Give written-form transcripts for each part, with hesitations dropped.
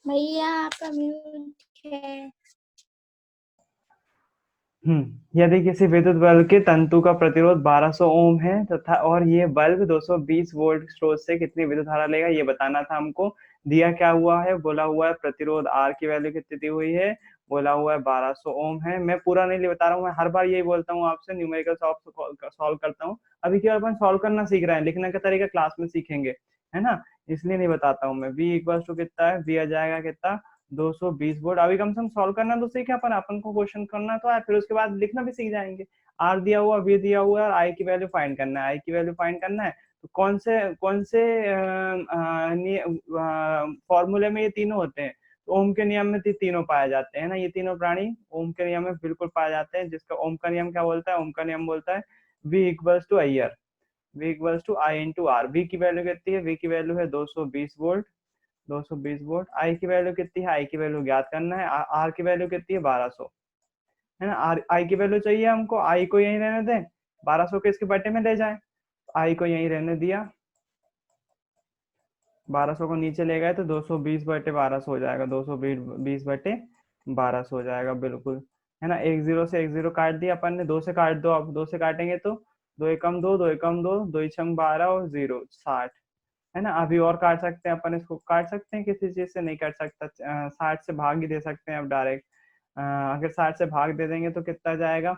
भैया आपका म्यूट है। यदि किसी विद्युत बल्ब के तंतु का प्रतिरोध 1200 ओम है तथा और ये बल्ब 220 वोल्ट स्रोत से कितनी विद्युत धारा लेगा, ये बताना था हमको। दिया क्या हुआ है, बोला हुआ है प्रतिरोध आर की वैल्यू कितनी दी हुई है, बोला हुआ है 1200 ओम है। मैं पूरा नहीं बता रहा हूँ, मैं हर बार यही बोलता हूँ आपसे, न्यूमेरिकल सॉल्व करता हूँ। अभी केवल अपन सॉल्व करना सीख रहे हैं, लिखने का तरीका क्लास में सीखेंगे, है ना। इसलिए नहीं बताता हूँ मैं। v इक्वल टू कितना है, v आ जाएगा कितना, 220 वोल्ट। अभी कम से कम सॉल्व करना तो सीखे अपन, अपन को क्वेश्चन करना तो है, फिर उसके बाद लिखना भी सीख जाएंगे। आर दिया हुआ, वी दिया हुआ है, और आई की वैल्यू फाइंड करना है, आई की वैल्यू फाइंड करना है। तो कौन से फॉर्मूले में ये तीनों होते हैं, तो ओम के नियम में तीनों पाए जाते हैं ना, ये तीनों प्राणी ओम के नियम में बिल्कुल पाए जाते हैं। जिसका ओम का नियम क्या बोलता है, ओम का नियम बोलता है V equals to I R, V equals to I into R. V की वैल्यू कितनी है, वी की वैल्यू है 220 वोल्ट, 220 वोल्ट। आई की वैल्यू कितनी है, आई की वैल्यू ज्ञात करना है। आर की वैल्यू कितनी है, 1200, है ना। आर आई की वैल्यू चाहिए हमको, आई को यहीं रहने दें, 1200 के इसके बटे में ले जाए। आई को यहीं रहने दिया, 1200 को नीचे ले गए तो 220 बटे 1200 हो जाएगा, 220 बटे 1200 हो जाएगा, बिल्कुल, है ना। एक जीरो से एक जीरो काट दिया अपन ने, दो से काट दो, अब दो से काटेंगे तो दो एकम दो, दो एकम दो, दो छंग 12 और जीरो 60, है ना। अभी और काट सकते हैं अपन, इसको काट सकते हैं, किसी चीज से नहीं काट सकता, 60 से भाग ही दे सकते हैं अब डायरेक्ट। अगर 60 से भाग दे देंगे तो कितना जाएगा,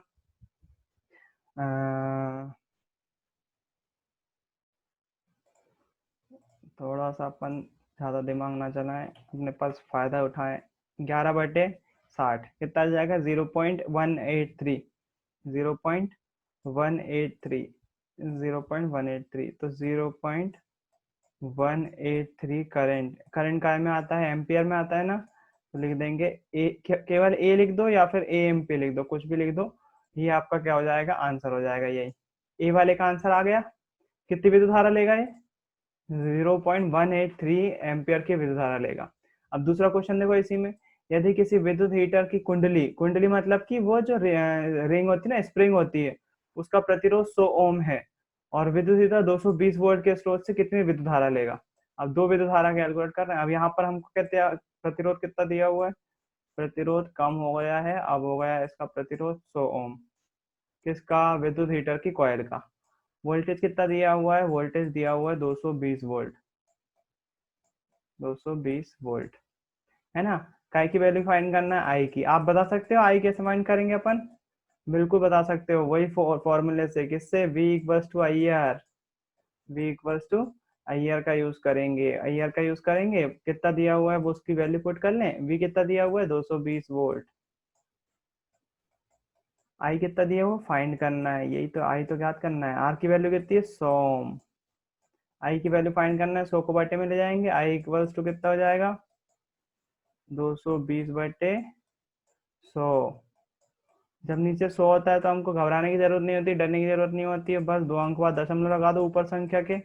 थोड़ा सा अपन ज्यादा दिमाग ना चलाएं, अपने पास फायदा उठाएं। 11/60 कितना जाएगा, 0.183, 0.183, 0.183, तो 0.183 करंट, करंट काय में आता है, एम्पियर में आता है ना। तो लिख देंगे ए, केवल ए लिख दो या फिर ए एम पी लिख दो, कुछ भी लिख दो, ये आपका क्या हो जाएगा, आंसर हो जाएगा यही। ए वाले का आंसर आ गया। कितनी विद्युत धारा लेगा ये, 0.183 एम्पियर की विद्युत धारा लेगा। अब दूसरा क्वेश्चन देखो इसी में, यदि किसी विद्युत हीटर की कुंडली, कुंडली मतलब कि वो जो रिंग होती है ना, स्प्रिंग होती है, उसका प्रतिरोध 100 ओम है और विद्युत हीटर 220 वोल्ट के स्रोत से कितनी विद्युत धारा लेगा। अब दो विद्युत धारा कैलकुलेट कर रहे हैं। अब यहाँ पर हमको कहते हैं प्रतिरोध कितना दिया हुआ है, प्रतिरोध कम हो गया है, अब हो गया इसका प्रतिरोध 100 ओम, किसका, विद्युत हीटर की कॉइल का। वोल्टेज कितना दिया हुआ है, वोल्टेज दिया हुआ है 220 वोल्ट, 220 वोल्ट, है ना। काय की वैल्यू फाइंड करना है, आई की। आप बता सकते हो आई कैसे फाइंड करेंगे अपन, बिल्कुल बता सकते हो, वही फॉर्मूले से, किससे, v equals to I R, v equals to I R का यूज करेंगे, आई आर का यूज करेंगे। कितना दिया हुआ है वो उसकी वैल्यू पुट कर लें, v कितना दिया हुआ है 220 वोल्ट, आई कितना दिया हुआ फाइंड करना है, यही तो, आई तो ज्ञात करना है। आर की वैल्यू कितनी है 100, आई की वैल्यू फाइंड करना है, 100 को बटे में ले जाएंगे, आई इक्वल्स टू कितना हो जाएगा, 220 बटे 100। जब नीचे 100 होता है तो हमको घबराने की जरूरत नहीं होती, डरने की जरूरत नहीं होती है, बस दो अंक बाद दशमलव लगा दो ऊपर संख्या के।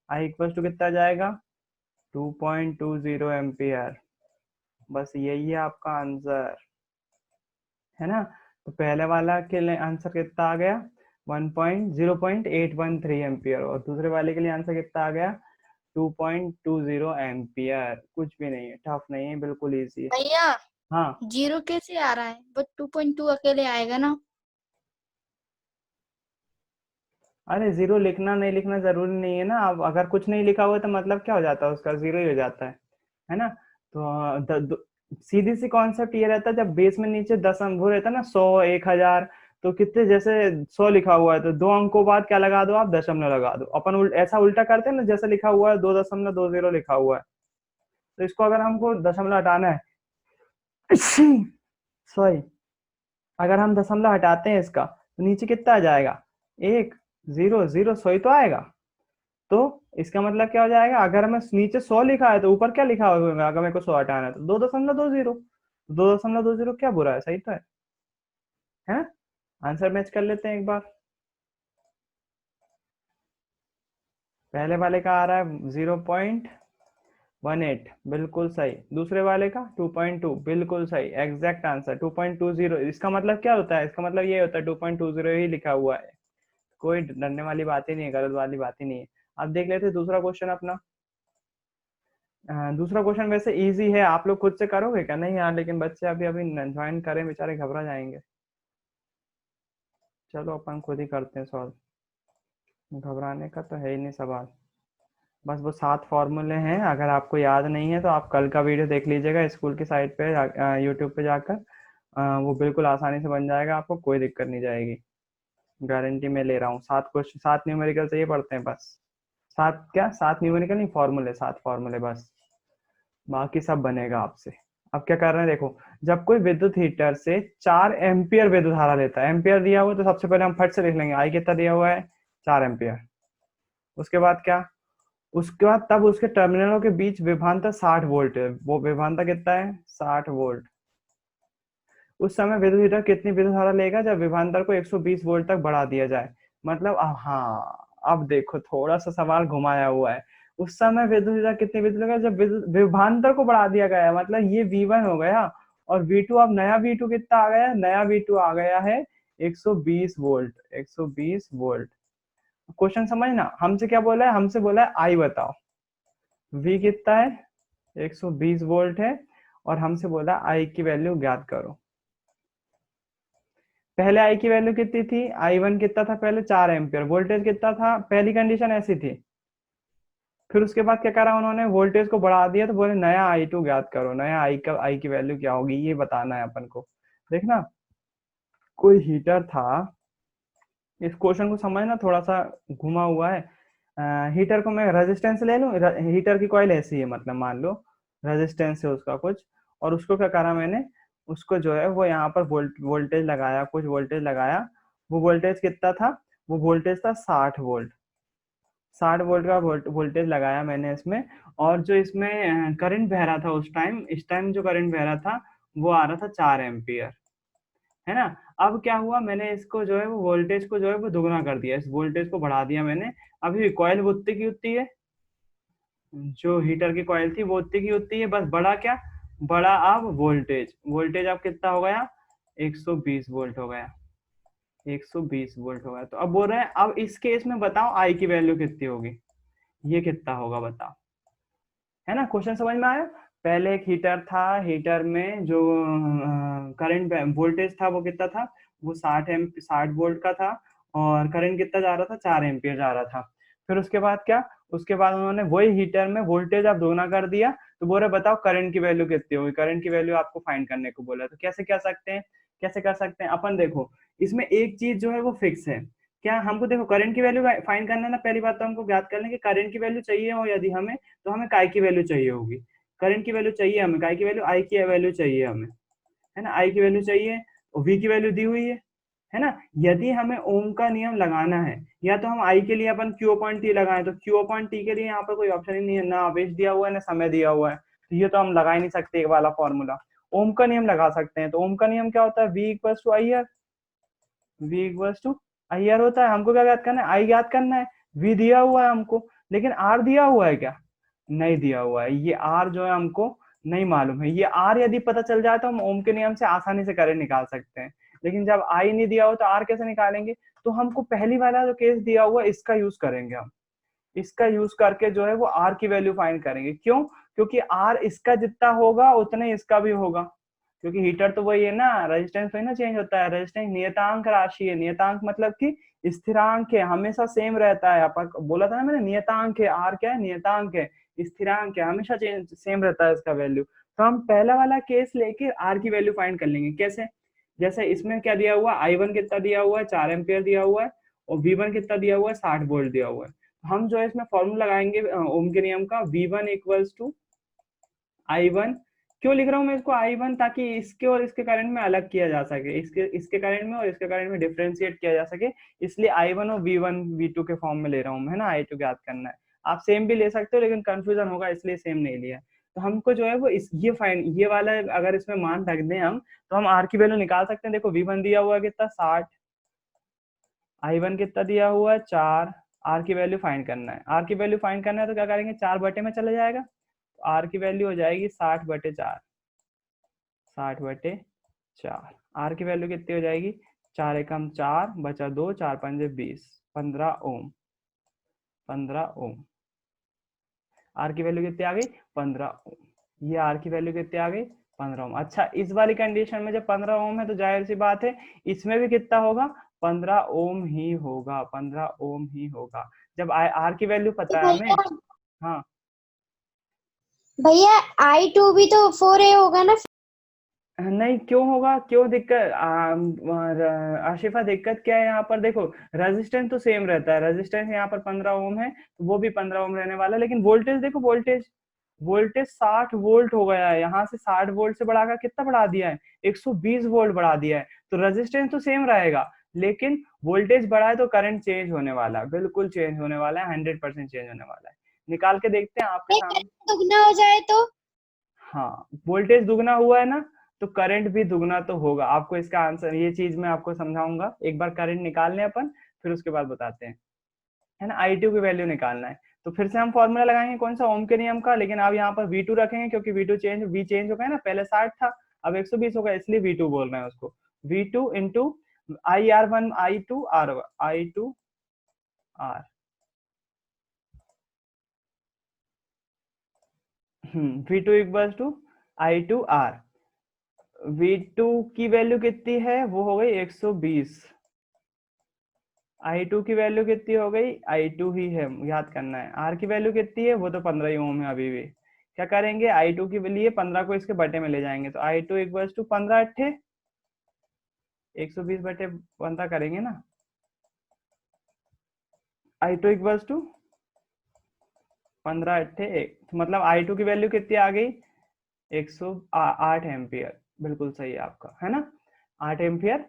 आई इक्वल टू कितना जाएगा, 2.20 एम्पियर। बस यही है आपका आंसर, है ना। तो पहले वाला के लिए आंसर कितना आ गया, 0.813 एम्पियर, और दूसरे वाले के लिए आंसर कितना आ गया, 2.20 एम्पियर। कुछ भी नहीं है, टफ नहीं है, बिल्कुल इजी है। भैया हाँ, जीरो कैसे आ रहा है, बट 2.2 अकेले आएगा ना। अरे जीरो लिखना नहीं लिखना जरूरी नहीं है ना। अब अगर कुछ नहीं लिखा हुआ तो मतलब क्या हो जाता है उसका, जीरो ही हो जाता है ना। तो सीधी सी कॉन्सेप्ट ये रहता है, जब बेस में नीचे 10 अंक वो रहता है ना, 100, 1000, तो कितने, जैसे 100 लिखा हुआ है तो दो अंकों बाद क्या लगा दो आप, दशमलव लगा दो। अपन ऐसा उल्टा करते हैं ना, जैसे लिखा हुआ है 2.20 लिखा हुआ है, तो इसको अगर हमको दशमलव हटाना है, सॉरी, अगर हम दशमलव हटाते हैं इसका तो नीचे कितना आ जाएगा, एक, जीरो जीरो, सौ ही तो आएगा। तो इसका मतलब क्या हो जाएगा, अगर हमें नीचे 100 लिखा है तो ऊपर क्या लिखा होगा, अगर मेरे को 100 हटाना है तो 2.20, 2.20 क्या बुरा है, सही तो है ना। आंसर मैच कर लेते हैं एक बार। पहले वाले का आ रहा है 0.18, बिल्कुल सही। दूसरे वाले का 2.2, बिल्कुल सही, एग्जैक्ट आंसर 2.20। इसका मतलब क्या होता है, इसका मतलब ये होता है 2.20 ही लिखा हुआ है, कोई डरने वाली बात ही नहीं है, गलत वाली बात ही नहीं है। अब देख लेते हैं दूसरा क्वेश्चन अपना। दूसरा क्वेश्चन वैसे इजी है, आप लोग खुद से करोगे क्या? नहीं यार, लेकिन बच्चे अभी अभी ज्वाइन करें, बेचारे घबरा जाएंगे। चलो अपन खुद ही करते हैं सॉल्व, घबराने का तो है ही नहीं सवाल। बस वो 7 फॉर्मूले हैं, अगर आपको याद नहीं है तो आप कल का वीडियो देख लीजिएगा स्कूल की साइट पे, यूट्यूब पे जाकर। वो बिल्कुल आसानी से बन जाएगा, आपको कोई दिक्कत नहीं जाएगी, गारंटी मैं ले रहा हूँ। 7 क्वेश्चन, 7 न्यूमेरिकल से ये पढ़ते हैं बस। 7 क्या, 7 न्यूमेरिकल नहीं, फॉर्मूले, 7 फॉर्मूले बस, बाकी सब बनेगा आपसे। अब क्या कर रहे हैं देखो, जब कोई विद्युत हीटर से 4 एम्पियर विद्युत धारा लेता है, एम्पियर दिया हुआ है तो सबसे पहले हम फट से लिख लेंगे, आई कितना दिया हुआ है, 4 एम्पियर। उसके बाद क्या, उसके बाद तब उसके टर्मिनलों के बीच विभवांतर 60 वोल्ट है, वो विभवांतर कितना है, 60 वोल्ट। उस समय विद्युत हीटर कितनी विद्युत धारा लेगा जब विभवांतर को 120 वोल्ट तक बढ़ा दिया जाए? मतलब हाँ, अब देखो थोड़ा सा सवाल घुमाया हुआ है। उस समय विद्युत हीटर कितनी विद्युत लेगा जब विभवांतर को बढ़ा दिया गया है, मतलब ये V1 हो गया। और V2, अब नया V2 कितना आ गया है, नया V2 आ गया है 120 वोल्ट, 120 वोल्ट। क्वेश्चन समझना, हमसे क्या बोला है, हमसे बोला है आई बताओ, V कितना है, 120 वोल्ट है, और हमसे बोला आई की वैल्यू ज्ञात करो। पहले आई की वैल्यू कितनी थी, I1 कितना था पहले, 4 एम्पियर, वोल्टेज कितना था, पहली कंडीशन ऐसी थी। फिर उसके बाद क्या करा उन्होंने, वोल्टेज को बढ़ा दिया, तो बोले नया I2 ज्ञात करो, नया आई की वैल्यू क्या होगी ये बताना है अपन को। देखना, कोई हीटर था, इस क्वेश्चन को समझना, थोड़ा सा घुमा हुआ है। हीटर को मैं रेजिस्टेंस ले लूं, हीटर की कॉइल ऐसी है, मतलब मान लो रेजिस्टेंस है उसका कुछ, और उसको क्या करा मैंने, उसको जो है वो यहाँ पर वोल्टेज लगाया, कुछ वोल्टेज लगाया। वो वोल्टेज कितना था, वो वोल्टेज था 60 वोल्ट, 60 वोल्ट का वोल्टेज लगाया मैंने इसमें। और जो इसमें करंट बह रहा था उस टाइम, इस टाइम जो करंट बह रहा था वो आ रहा था 4 एम्पियर, है ना। अब क्या हुआ, मैंने इसको जो है वो वोल्टेज को जो है वो दुगना कर दिया, इस वोल्टेज को बढ़ा दिया मैंने। अभी कॉइल वो उतनी की उतनी है, जो हीटर की कॉइल थी वो उतनी की उतनी है, बस बड़ा क्या, बड़ा अब वोल्टेज, वोल्टेज अब कितना हो गया, 120 वोल्ट हो गया, 120 वोल्ट हो गया। तो अब बोल रहे हैं, अब इस केस में बताओ आई की वैल्यू कितनी होगी, ये कितना होगा बताओ, है ना। क्वेश्चन समझ में आया। पहले एक हीटर था, हीटर में जो करंट वोल्टेज था वो कितना था, वो 60 वोल्ट का था, और करंट कितना जा रहा था, 4 एम्पियर जा रहा था। फिर उसके बाद क्या, उसके बाद उन्होंने वही हीटर में वोल्टेज आप दोगुना कर दिया, तो बोल रहे बताओ करंट की वैल्यू कितनी होगी, करंट की वैल्यू आपको फाइंड करने को बोला। तो कैसे कर सकते हैं, कैसे कर सकते हैं अपन, देखो इसमें एक चीज जो है वो फिक्स है। क्या हमको, देखो करंट की वैल्यू फाइंड करना है ना, पहली बात तो हमको ज्ञात कर लें कि करंट की वैल्यू चाहिए हो यदि हमें, तो हमें काय की वैल्यू चाहिए होगी, करंट की वैल्यू चाहिए हमें, काय की वैल्यू, आई की वैल्यू चाहिए हमें, है ना, आई की वैल्यू चाहिए, और वी की वैल्यू दी हुई है ना। यदि हमें ओम का नियम लगाना है, या तो हम आई के लिए अपन क्यू अपॉइंट टी लगाएं, तो क्यू अपॉइंट टी के लिए यहाँ पर कोई ऑप्शन ही नहीं है, ना आवेश दिया हुआ है ना समय दिया हुआ है, तो ये तो हम लगा ही नहीं सकते एक वाला फॉर्मूला। ओम का नियम लगा सकते हैं, तो ओम का नियम क्या होता है, V equals to I R, V equals to I R होता है। हमको क्या ज्ञात करना है, आई ज्ञात करना है, वी दिया हुआ है हमको, लेकिन आर दिया हुआ है क्या, नहीं दिया हुआ है, ये आर जो है हमको नहीं मालूम है। ये आर यदि पता चल जाए तो हम ओम के नियम से आसानी से करंट निकाल सकते हैं, लेकिन जब आई नहीं दिया हो तो आर कैसे निकालेंगे। तो हमको पहली वाला जो केस दिया हुआ है इसका यूज करेंगे हम, इसका यूज करके जो है वो आर की वैल्यू फाइंड करेंगे। क्यों, क्योंकि आर इसका जितना होगा उतना ही इसका भी होगा, क्योंकि हीटर तो वही है ना, रेजिस्टेंस वही ना चेंज होता है, रेजिस्टेंस नियतांक राशि है, नियतांक मतलब कि स्थिरांक है, हमेशा सेम रहता है। अपन बोला था ना मैंने, नियतांक है, आर क्या है, नियतांक है, स्थिरांक है, हमेशा सेम रहता है इसका वैल्यू। तो हम पहला वाला केस लेके आर की वैल्यू फाइंड कर लेंगे, कैसे, जैसे इसमें क्या दिया हुआ, I1 कितना दिया हुआ है, 4 एम्पियर दिया हुआ है, और V1 कितना दिया हुआ है, 60 वोल्ट दिया हुआ है। हम जो है इसमें फॉर्मूला लगाएंगे ओम के नियम का, V1 इक्वल्स टू I1। क्यों लिख रहा हूँ मैं इसको I1, ताकि इसके और इसके करंट में अलग किया जा सके, इसके करंट में और इसके करंट में डिफरेंशिएट किया जा सके, इसलिए I1 और V1 V2 के फॉर्म में ले रहा हूँ, है ना, I2 ज्ञात करना है। आप सेम भी ले सकते हो, लेकिन कंफ्यूजन होगा इसलिए सेम नहीं लिया। तो हमको जो है वो ये वाला अगर इसमें मान रख दें हम, तो हम आर की वैल्यू निकाल सकते हैं। देखो V1 दिया हुआ है कितना, 60, I1 कितना दिया हुआ है, 4, आर की वैल्यू फाइंड करना है, आर की वैल्यू फाइंड करना है तो क्या करेंगे, 4 बटे में चले जाएगा, तो आर की वैल्यू हो जाएगी 60/4, 60/4। आर की वैल्यू कितनी हो जाएगी, 4 एकम 4 बचा 2, 4 पंजे 20, 15 ओम, 15 ओम। आर की वैल्यू कितनी आ गई 15 ओम। ये आर की वैल्यू कितनी आ गई 15 ओम। अच्छा, इस वाली कंडीशन में जब 15 ओम है तो जाहिर सी बात है इसमें भी कितना होगा 15 ओम ही होगा, 15 ओम ही होगा। जब आर की वैल्यू तो पता है हमें। भैया हाँ भैया I2 भी तो 4A होगा ना। नहीं, क्यों होगा, क्यों दिक्कत आशिफा, दिक्कत क्या है यहाँ पर? देखो रेजिस्टेंस तो सेम रहता है, रेजिस्टेंस यहाँ पर 15 ओम है तो वो भी 15 ओम रहने वाला है, लेकिन वोल्टेज देखो, वोल्टेज वोल्टेज 60 वोल्ट हो गया है। यहाँ से 60 वोल्ट से बढ़ाकर कितना बढ़ा दिया है 120 वोल्ट बढ़ा दिया है। तो रेजिस्टेंस तो सेम रहेगा, लेकिन वोल्टेज बढ़ा है तो करंट चेंज होने वाला है, बिल्कुल चेंज होने वाला है, 100% चेंज होने वाला है। निकाल के देखते हैं आपके नहीं, सामने। करंट दुगना हो जाए तो। हाँ, वोल्टेज दुगना हुआ है ना, तो करंट भी दुगना तो होगा। आपको इसका आंसर, ये चीज मैं आपको समझाऊंगा। एक बार करंट निकालने अपन, फिर उसके बाद बताते हैं, है ना। I2 की वैल्यू निकालना है तो फिर से हम फॉर्मूला लगाएंगे कौन सा, ओम के नियम का, लेकिन अब यहाँ पर V2 रखेंगे क्योंकि V चेंज हो गया ना, पहले 60 था अब 120 हो गया, इसलिए V2 बोल रहे हैं उसको। V2 into IR1 I2 R I2 R V2 equal to I2 R। V2 की वैल्यू कितनी है, वो हो गई 120। I2 की वैल्यू कितनी हो गई, I2 ही है, याद करना है। R की वैल्यू कितनी है, वो तो 15 ही ओम है अभी भी। क्या करेंगे, I2 के लिए 15 को इसके बटे में ले जाएंगे, तो I2 इक्वल टू 15 अट्ठे 120 बटे 15 करेंगे ना। I2 इक्वल टू 15 अट्ठे 1, तो मतलब I2 की वैल्यू कितनी आ गई 108 एम्पियर। बिल्कुल सही है आपका, है ना, 8 एम्पियर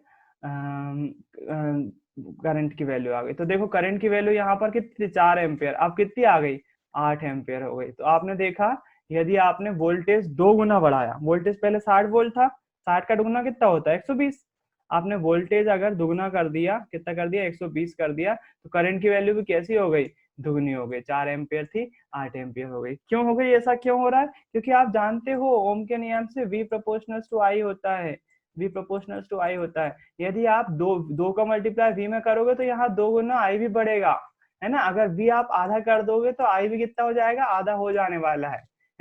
करंट की वैल्यू आ गई। तो देखो करंट की वैल्यू यहाँ पर कितनी 4 एम्पियर, अब कितनी आ गई 8 एम्पियर हो गई। तो आपने देखा, यदि आपने वोल्टेज 2 गुना बढ़ाया, वोल्टेज पहले 60 वोल्ट था, 60 का दुगुना कितना होता है 120, आपने वोल्टेज अगर दुगुना कर दिया, कितना कर दिया 120 कर दिया, तो करंट की वैल्यू भी कैसी हो गई, दुगनी हो गई। 4 एम्पियर थी 8 एम्पियर हो गई। क्यों हो गई, ऐसा क्यों हो रहा है, क्योंकि आप जानते हो ओम के नियम से V प्रोपोर्शनल टू I होता है, V प्रोपोर्शनल टू I होता है। यदि आप दो का मल्टीप्लाई V में करोगे तो यहाँ 2 गुना I भी बढ़ेगा, है ना। अगर V आप आधा कर दोगे तो I भी कितना हो जाएगा, आधा हो जाने वाला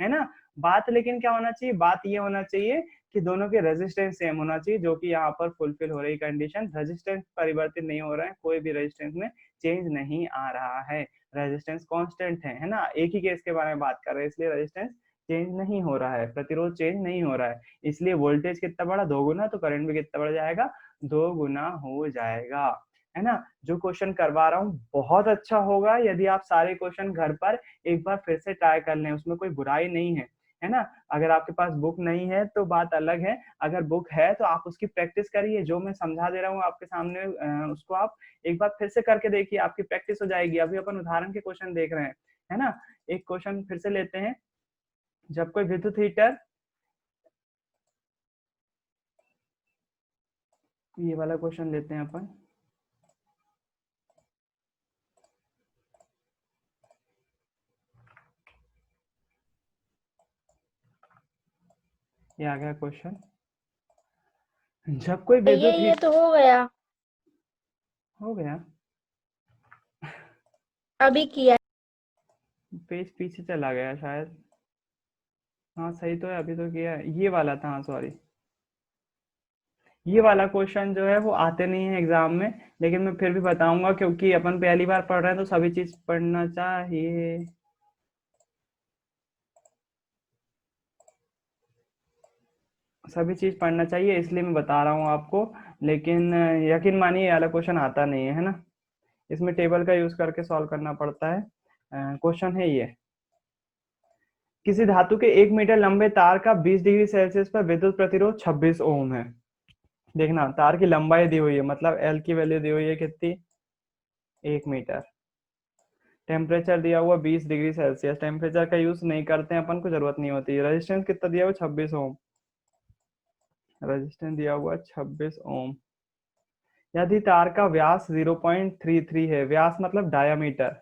है ना। बात लेकिन क्या होना चाहिए, बात ये होना चाहिए कि दोनों के रेजिस्टेंस सेम होना चाहिए, जो कि यहाँ पर फुलफिल हो रही कंडीशन। रेजिस्टेंस परिवर्तित नहीं हो रहा है, कोई भी रेजिस्टेंस में चेंज नहीं आ रहा है, रेजिस्टेंस कांस्टेंट है ना। एक ही केस के बारे में बात कर रहे हैं, इसलिए रेजिस्टेंस चेंज नहीं हो रहा है, प्रतिरोध चेंज नहीं हो रहा है। इसलिए वोल्टेज कितना बढ़ा 2 गुना, तो करंट भी कितना बढ़ जाएगा 2 गुना हो जाएगा, है ना। जो क्वेश्चन करवा रहा हूँ बहुत अच्छा होगा, यदि आप सारे क्वेश्चन घर पर एक बार फिर से ट्राई कर लें, उसमें कोई बुराई नहीं है ना। अगर आपके पास बुक नहीं है तो बात अलग है, अगर बुक है तो आप उसकी प्रैक्टिस करिए, जो मैं समझा दे रहा हूँ आपके सामने उसको आप एक बार फिर से करके देखिए, आपकी प्रैक्टिस हो जाएगी। अभी अपन उदाहरण के क्वेश्चन देख रहे हैं, है ना। एक क्वेश्चन फिर से लेते हैं, जब कोई विद्युत हीटर, ये वाला क्वेश्चन लेते हैं अपन। ये आ गया क्वेश्चन, जब कोई भैया विद्युत ये हीटर, तो हो गया, हो गया, अभी किया। पेज पीछे चला गया शायद। हाँ सही तो है, अभी तो किया है, ये वाला था, हाँ सॉरी। ये वाला क्वेश्चन जो है वो आते नहीं है एग्जाम में, लेकिन मैं फिर भी बताऊंगा क्योंकि अपन पहली बार पढ़ रहे हैं तो सभी चीज पढ़ना चाहिए। सभी चीज पढ़ना चाहिए, इसलिए मैं बता रहा हूँ आपको। लेकिन यकीन मानिए ये वाला क्वेश्चन आता नहीं है ना, इसमें टेबल का यूज करके सॉल्व करना पड़ता है। क्वेश्चन है ये, किसी धातु के 1 मीटर लंबे तार का 20 डिग्री सेल्सियस पर विद्युत प्रतिरोध 26 ओम है। देखना, तार की लंबाई दी हुई है, मतलब एल की वैल्यू दी हुई है कितनी 1 मीटर। टेम्परेचर दिया हुआ 20 डिग्री सेल्सियस, टेम्परेचर का यूज नहीं करते हैं अपन को, जरूरत नहीं होती। रेजिस्टेंस कितना दिया हुआ 26 ओम, रेजिस्टेंस दिया हुआ 26 ओम। यदि तार का व्यास 0.33 है, व्यास मतलब डायामीटर,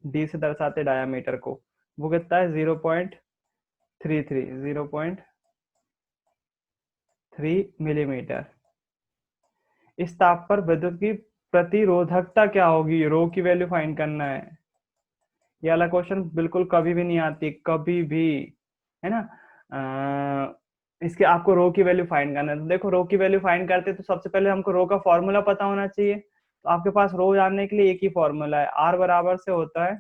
डी से दर्शाते डायामीटर को, वो कितना है 0.33 मिलीमीटर। इस ताप पर विद्युत की प्रतिरोधकता क्या होगी, रो की वैल्यू फाइंड करना है। ये वाला क्वेश्चन बिल्कुल कभी भी नहीं आती, कभी भी, है ना। इसके आपको रो की वैल्यू फाइंड करना है। तो देखो रो की वैल्यू फाइंड करते हैं तो सबसे पहले हमको रो का फॉर्मूला पता होना चाहिए। तो आपके पास रो जानने के लिए एक ही फॉर्मूला है, आर बराबर से होता है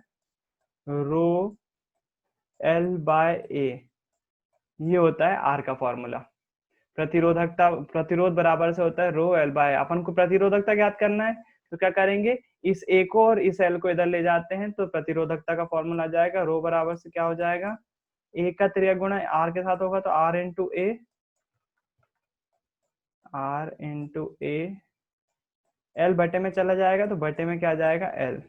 रो एल बाय ए, ये होता है आर का फॉर्मूला। प्रतिरोध बराबर से होता है रो एल बाय, अपन को प्रतिरोधकता ज्ञात करना है। तो क्या करेंगे, इस ए को और इस एल को इधर ले जाते हैं, तो प्रतिरोधकता का फॉर्मूला आ जाएगा रो बराबर से क्या हो जाएगा, ए का त्रिज्या गुणा आर के साथ होगा, तो R into A, R into A, L बटे में चला जाएगा तो बटे में क्या आ जाएगा एल।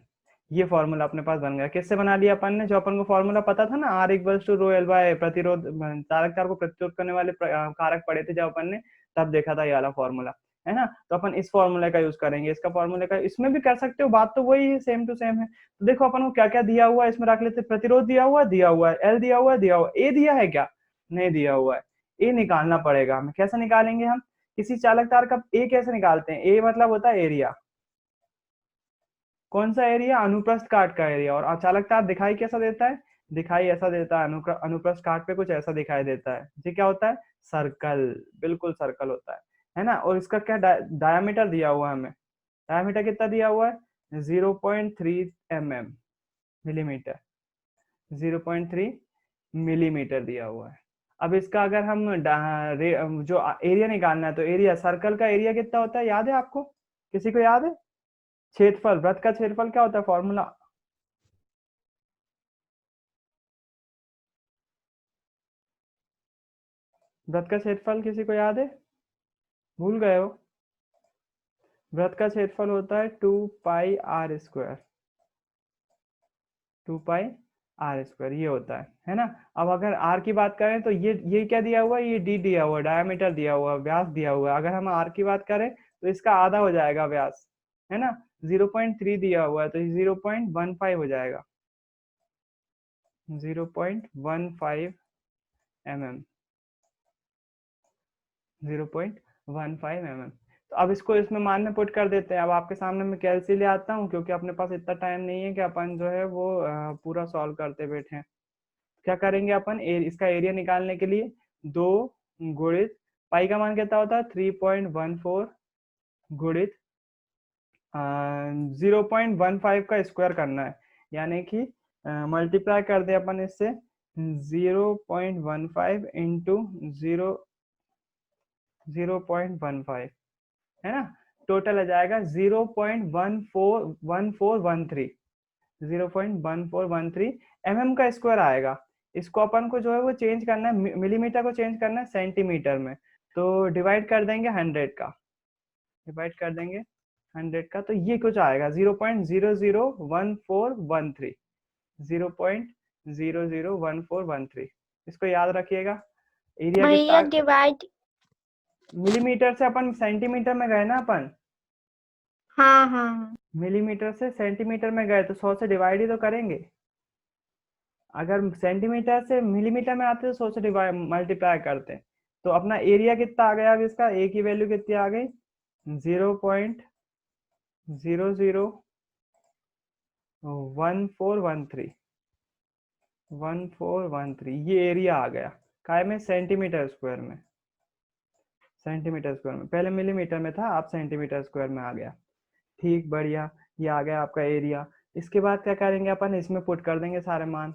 ये फॉर्मूला अपने पास बन गया। किससे बना लिया अपन ने, जो अपन को फॉर्मूला पता था ना, R equals to rho L by प्रतिरोध, चालक तार को प्रतिरोध करने वाले कारक पढ़े थे जब अपन ने, तब देखा था ये वाला फॉर्मूला, है ना। तो अपन इस फॉर्मूले का यूज करेंगे, इसका फॉर्मूले का इसमें भी कर सकते हो, बात तो वही है, सेम टू सेम है। तो देखो अपन को क्या क्या दिया हुआ है इसमें रख लेते, प्रतिरोध दिया हुआ है, एल दिया हुआ है, ए दिया है क्या, नहीं दिया हुआ है, ए निकालना पड़ेगा हमें। कैसे निकालेंगे हम, किसी चालक तार का ए कैसे निकालते हैं, ए मतलब होता है एरिया, कौन सा एरिया, अनुप्रस्थ काट का एरिया। और चालक तार दिखाई कैसा देता है, दिखाई ऐसा देता है, अनुप्रस्थ काट पे कुछ ऐसा दिखाई देता है, ये क्या होता है, सर्कल, बिल्कुल सर्कल होता है ना। और इसका क्या डायामीटर दिया हुआ है हमें, डायामीटर कितना दिया हुआ है 0.3 mm, मिलीमीटर, 0.3 मिलीमीटर दिया हुआ है। अब इसका अगर हम जो एरिया निकालना है, तो एरिया, सर्कल का एरिया कितना होता है, याद है आपको, किसी को याद है, क्षेत्रफल, वृत्त का क्षेत्रफल क्या होता है, फॉर्मूला, वृत्त का क्षेत्रफल किसी को याद है, भूल गए हो, वृत्त का क्षेत्रफल होता है 2πr², 2πr², ये होता है ना। अब अगर r की बात करें तो ये क्या दिया हुआ है, ये d दिया हुआ है, डायमीटर दिया हुआ है, व्यास दिया हुआ है। अगर हम r की बात करें तो इसका आधा हो जाएगा व्यास, है ना, 0.3 दिया हुआ है तो 0.15 हो जाएगा, 0.15 mm, 0.15 mm। तो अब इसको इसमें मान में पुट कर देते हैं। अब आपके सामने मैं कैलसी ले आता हूँ, क्योंकि अपने पास इतना टाइम नहीं है कि अपन जो है वो पूरा सॉल्व करते बैठे। क्या करेंगे अपन, इसका एरिया निकालने के लिए 2 गुणित पाई का मान कितना होता है 3.14 गुणित 0.15 का स्क्वायर करना है, यानी कि मल्टीप्लाई कर दे अपन इससे 0.15 इंटू 0.15, है ना। टोटल आ जाएगा 0.1413, 0.1413 mm का स्क्वायर आएगा। इसको अपन को जो है वो चेंज करना है, मिलीमीटर को चेंज करना है सेंटीमीटर में, तो डिवाइड कर देंगे 100 का, डिवाइड कर देंगे 100 का, तो ये कुछ आएगा 0.001413, 0.001413। इसको याद रखिएगा। एरिया भैया कितना, डिवाइड, मिलीमीटर से अपन सेंटीमीटर में गए ना अपन, हाँ हाँ, मिलीमीटर से सेंटीमीटर में गए तो 100 से डिवाइड ही तो करेंगे। अगर सेंटीमीटर से मिलीमीटर में आते तो 100 से डिवाइड मल्टीप्लाई करते हैं। तो अपना एरिया कितना आ गया, अब इसका ए की वैल्यू कितनी आ गई 0.001413, 1413, ये एरिया आ गया काय में, सेंटीमीटर स्क्वायर में, सेंटीमीटर स्क्वायर में, पहले मिलीमीटर में था, अब सेंटीमीटर स्क्वायर में आ गया। ठीक, बढ़िया, ये आ गया आपका एरिया। इसके बाद क्या करेंगे अपन, इसमें पुट कर देंगे सारे मान।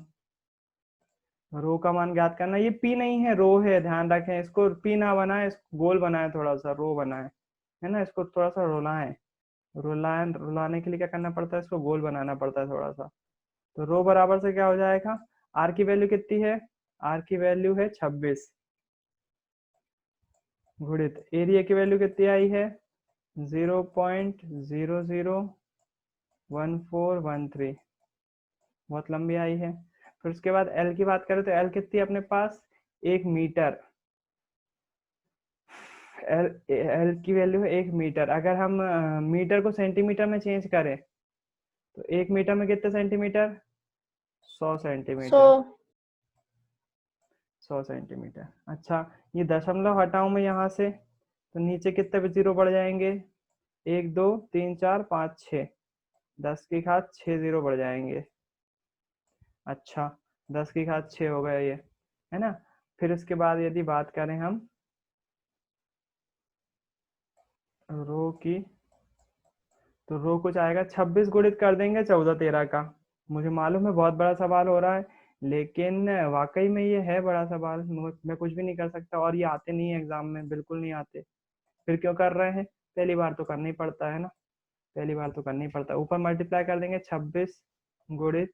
रो का मान ज्ञात करना, ये पी नहीं है, रो है, ध्यान रखें, इसको पी ना बनाए, इसको गोल बनाए, थोड़ा सा रो बनाए, है ना, इसको थोड़ा सा रुलाएं, रुलाने के लिए क्या करना पड़ता है, इसको गोल बनाना पड़ता है थोड़ा सा। तो रो बराबर से क्या हो जाएगा, आर की वैल्यू कितनी है, आर की वैल्यू है 26 गुणित एरिया की वैल्यू कितनी आई है 0.001413, बहुत लंबी आई है। फिर उसके बाद एल की बात करें तो एल कितनी है अपने पास, 1 मीटर, एल की वैल्यू है 1 मीटर। अगर हम मीटर को सेंटीमीटर में चेंज करें तो 1 मीटर में कितने सेंटीमीटर, 100 सेंटीमीटर, 100 सेंटीमीटर। अच्छा, ये दशमलव हटाऊं मैं यहाँ से तो नीचे कितने जीरो बढ़ जाएंगे, 1 2 3 4 5 6, 10 की घात 6 जीरो बढ़ जाएंगे, अच्छा 10⁶ हो गया ये, है ना। फिर उसके बाद यदि बात करें हम रो की, तो रो कुछ आएगा 26 गुणित कर देंगे 14 13 का। मुझे मालूम है बहुत बड़ा सवाल हो रहा है, लेकिन वाकई में ये है बड़ा सवाल, मैं कुछ भी नहीं कर सकता, और ये आते नहीं है एग्जाम में, बिल्कुल नहीं आते। फिर क्यों कर रहे हैं, पहली बार तो करना ही पड़ता है ना, पहली बार तो करना ही पड़ता है। ऊपर मल्टीप्लाई कर देंगे 26 गुणित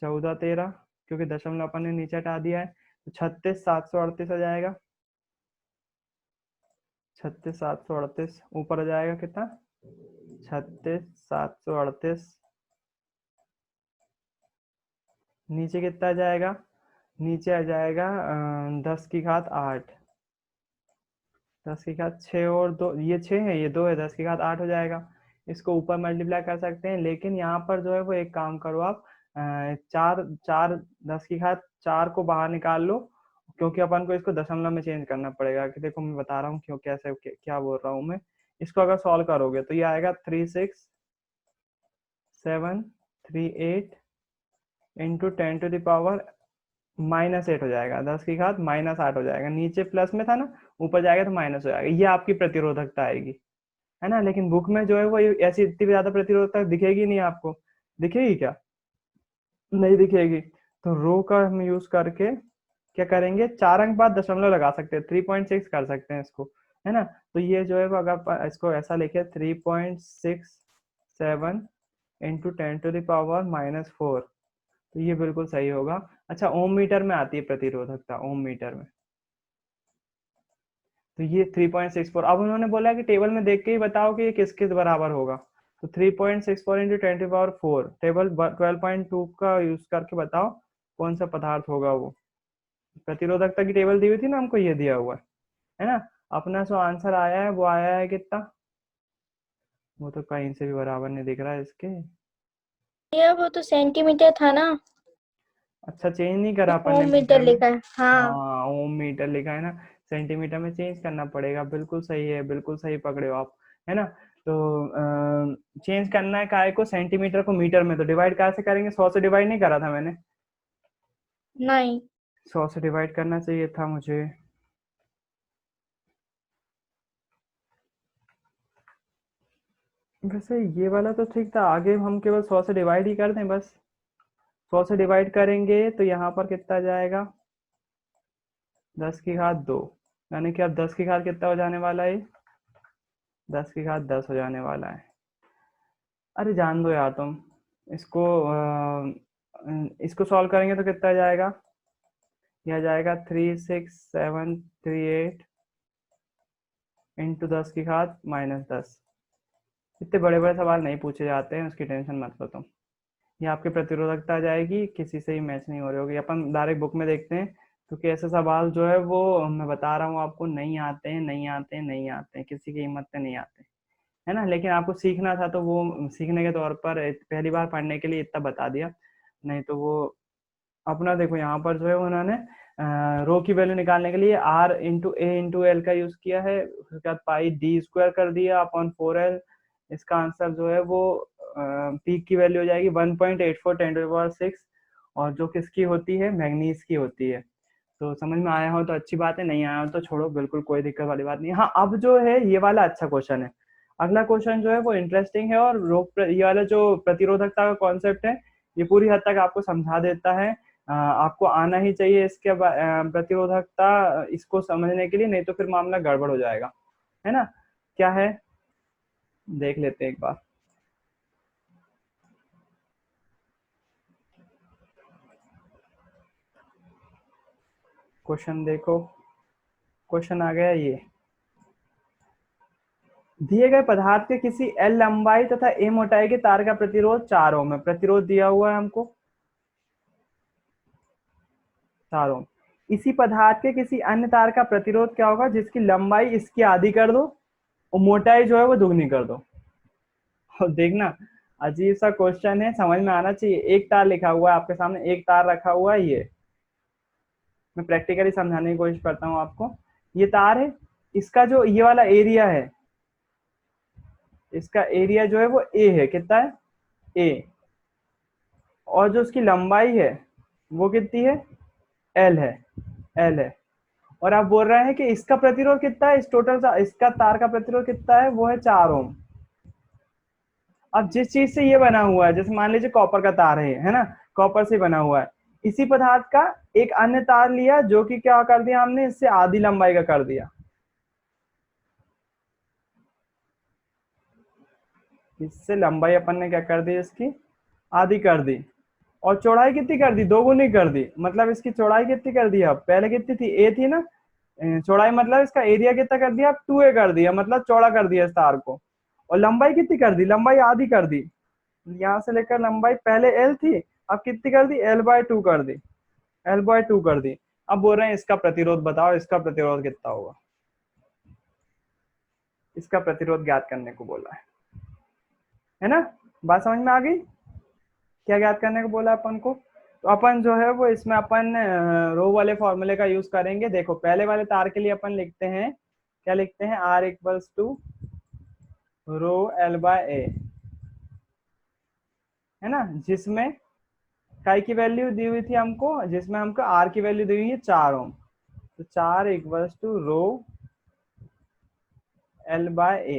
14 13, क्योंकि दशमलव अपन ने नीचे हटा दिया है, तो 36 738 आ जाएगा। 36 738 ऊपर आ जाएगा कितना, 36 738। नीचे कितना आ जाएगा, नीचे आ जाएगा 10�8। 10⁶ और 2, ये 6 है, ये 2 है, 10�8 हो जाएगा। इसको ऊपर मल्टीप्लाई कर सकते हैं, लेकिन यहाँ पर जो है वो एक काम करो आप, 4 10⁴ को बाहर निकाल लो, क्योंकि अपन को इसको दशमलव में चेंज करना पड़ेगा। कि देखो मैं बता रहा हूँ क्यों, कैसे क्या बोल रहा हूँ मैं। इसको अगर सॉल्व करोगे तो ये आएगा 36 738 इंटू 10⁻⁻8 हो जाएगा। 10⁻⁻8 हो जाएगा, नीचे प्लस में था ना, ऊपर जाएगा तो माइनस हो जाएगा। ये आपकी प्रतिरोधकता आएगी, है ना। लेकिन बुक में जो है वो ऐसी इतनी ज्यादा प्रतिरोधकता दिखेगी नहीं आपको, दिखेगी क्या, नहीं दिखेगी। तो रो का हम यूज करके क्या करेंगे, 4 अंक बाद दशमलव लगा सकते हैं, 3.6 कर सकते हैं इसको, है ना। तो ये जो है वो अगर इसको ऐसा लिखे 3.67 इंटू 10⁻⁻4, तो ये बिल्कुल सही होगा। अच्छा ओम मीटर में आती है प्रतिरोधकता, ओम मीटर में, तो ये 3.64। अब उन्होंने बोला कि टेबल में देख के ही बताओ कि ये किस किस बराबर होगा, तो 3.64 इंटू 10⁻⁴ टेबल 12.2 का यूज करके बताओ कौन सा पदार्थ होगा वो। प्रतिरोधकता की टेबल दी हुई थी ना हमको, ये दिया हुआ है ना। अपना जो आंसर आया है वो आया है कितना, वो तो कहीं से भी बराबर नहीं दिख रहा है इसके। ये वो तो सेंटीमीटर था ना, अच्छा चेंज नहीं करा अपन ने ओम मीटर मीटर में। लिखा है। हाँ हाँ ओम मीटर लिखा है ना, सेंटीमीटर में चेंज करना पड़ेगा। बिल्कुल सही है, बिल्कुल सही पकड़े हो आप, है ना। तो चेंज करना है काय को, सेंटीमीटर को मीटर में, तो डिवाइड कैसे करेंगे, 100 से डिवाइड नहीं करा था मैंने, नहीं, 100 से डिवाइड करना चाहिए था मुझे। वैसे ये वाला तो ठीक था, आगे हम केवल 100 से डिवाइड ही कर दें बस। 100 से डिवाइड करेंगे तो यहाँ पर कितना जाएगा, 10⁵2, यानी कि अब 10⁵ कितना हो जाने वाला है, 10⁵10 हो जाने वाला है। अरे जान दो यार तुम इसको, इसको सॉल्व करेंगे तो कितना जाएगा, यह जाएगा 36738 इंटू 10⁻−10। इतने बड़े बड़े सवाल नहीं पूछे जाते हैं, उसकी टेंशन मत लो तुम। ये आपकी प्रतिरोधकता आ जाएगी, किसी से ही मैच नहीं हो रही होगी। अपन डायरेक्ट बुक में देखते हैं, क्योंकि ऐसे सवाल जो है वो मैं बता रहा हूँ आपको, नहीं आते हैं, नहीं आते हैं, नहीं आते हैं, किसी की हिम्मत पे नहीं आते, है ना। लेकिन आपको सीखना था, तो वो सीखने के तौर पर पहली बार पढ़ने के लिए इतना बता दिया, नहीं तो वो अपना देखो यहाँ पर जो है उन्होंने रो की वैल्यू निकालने के लिए R into A into L का यूज किया है, उसके बाद पाई डी स्क्वायर कर दिया अपॉन 4l। इसका आंसर जो है वो पीक की वैल्यू हो जाएगी 1.84 10⁻⁶, और जो किसकी होती है, मैग्नीज की होती है। तो समझ में आया हो तो अच्छी बात है, नहीं आया हो तो छोड़ो, बिल्कुल कोई दिक्कत वाली बात नहीं। हाँ अब जो है ये वाला अच्छा क्वेश्चन है, अगला क्वेश्चन जो है वो इंटरेस्टिंग है, और ये वाला जो प्रतिरोधकता का कॉन्सेप्ट है ये पूरी हद तक आपको समझा देता है। आपको आना ही चाहिए इसके प्रतिरोधकता इसको समझने के लिए, नहीं तो फिर मामला गड़बड़ हो जाएगा, है ना। क्या है देख लेते हैं एक बार। क्वेश्चन देखो, क्वेश्चन आ गया ये, दिए गए पदार्थ के किसी एल लंबाई तथा ए मोटाई के तार का प्रतिरोध 4 ओम है। प्रतिरोध दिया हुआ है हमको 4 ओम। इसी पदार्थ के किसी अन्य तार का प्रतिरोध क्या होगा जिसकी लंबाई इसकी आधी कर दो और मोटाई जो है वो दुगनी कर दो। और देखना अजीब सा क्वेश्चन है, समझ में आना चाहिए। एक तार लिखा हुआ है आपके सामने, एक तार रखा हुआ है, ये मैं प्रैक्टिकली समझाने की कोशिश करता हूँ आपको। ये तार है, इसका जो ये वाला एरिया है, इसका एरिया जो है वो ए है, कितना है, ए, और जो उसकी लंबाई है वो कितनी है, एल है। और आप बोल रहे हैं कि इसका प्रतिरोध कितना है, इस टोटल इसका तार का प्रतिरोध कितना है, वो है 4 ओम। अब जिस चीज से ये बना हुआ है, जैसे मान लीजिए कॉपर का तार है ना, कॉपर से बना हुआ है, इसी पदार्थ का एक अन्य तार लिया जो कि क्या कर दिया हमने, इससे आधी लंबाई का कर दिया, इससे लंबाई अपन ने क्या कर दी, इसकी आधी कर दी, और चौड़ाई कितनी कर दी, 2 गुनी कर दी। मतलब इसकी चौड़ाई कितनी कर दी, अब पहले कितनी थी, ए थी ना, चौड़ाई मतलब इसका एरिया कितना कर दिया, अब 2a कर दिया, मतलब चौड़ा कर दिया इस तार को। और लंबाई कितनी कर दी, लंबाई आधी कर दी, यहाँ से लेकर लंबाई पहले l थी, अब कितनी कर दी, l/2 कर दी, l/2 कर दी। अब बोल रहे हैं इसका प्रतिरोध बताओ, इसका प्रतिरोध कितना होगा, इसका प्रतिरोध ज्ञात करने को बोला है ना। बात समझ में आ गई, क्या ज्ञात करने को बोला अपन को। तो अपन जो है वो इसमें अपन रो वाले फॉर्मूले का यूज करेंगे। देखो पहले वाले तार के लिए अपन लिखते हैं, क्या लिखते हैं, R equals to rho L/A, है ना, जिसमें काई की वैल्यू दी हुई थी हमको, जिसमें हमको R की वैल्यू दी हुई है 4 ओम। तो 4 इक्वल्स टू रो L/A,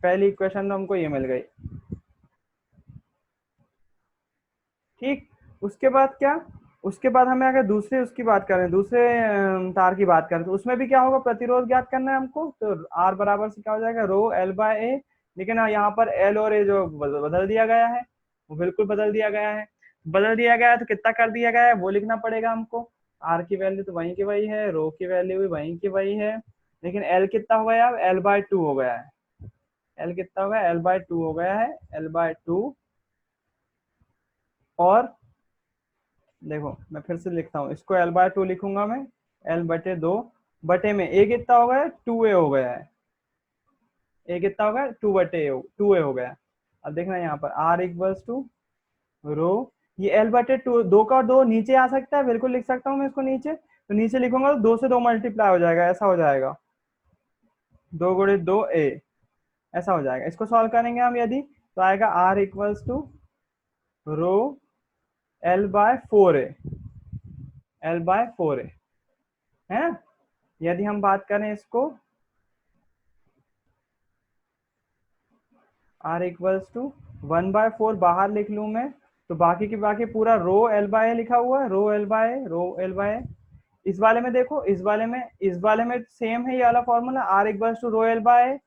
पहली इक्वेशन तो हमको ये मिल गई। ठीक, उसके बाद क्या, उसके बाद हमें अगर दूसरे उसकी बात करें, दूसरे तार की बात करें, तो उसमें भी क्या होगा, प्रतिरोध ज्ञात करना है हमको। तो R बराबर से क्या हो जाएगा, रो L/A। लेकिन यहाँ पर L और A जो बदल दिया गया है, वो बिल्कुल बदल दिया गया है। बदल दिया गया है तो कितना कर दिया गया है वो लिखना पड़ेगा हमको। R की वैल्यू तो वहीं की वही है, रो की वैल्यू भी वहीं की वही है, लेकिन L कितना हो गया, L/2 हो गया है। L कितना हो गया, L/2 हो गया है, L/2। और देखो मैं फिर से लिखता हूँ इसको, L/2 लिखूंगा मैं, L/2 बटे में A कितना हो गया, 2A हो गया है, A कितना हो गया, 2A हो गया। अब देखना यहाँ पर R इक्वल्स टू रो, ये L/2, 2 का 2 नीचे आ सकता है, बिल्कुल लिख सकता हूँ मैं इसको नीचे, तो नीचे लिखूंगा तो 2 से 2 मल्टीप्लाई हो जाएगा, ऐसा हो जाएगा, 2 गुणे 2A, ऐसा हो जाएगा। इसको सॉल्व करेंगे हम यदि, तो आएगा R equals to row L/4A, L/4A है। यदि हम बात करें इसको, R इक्वल्स टू 1/4 बाहर लिख लूं मैं, तो बाकी की बाकी पूरा रो L/A लिखा हुआ है, रो L/A। इस वाले में देखो, इस वाले में सेम है ये वाला formula, R equals to rho L/A,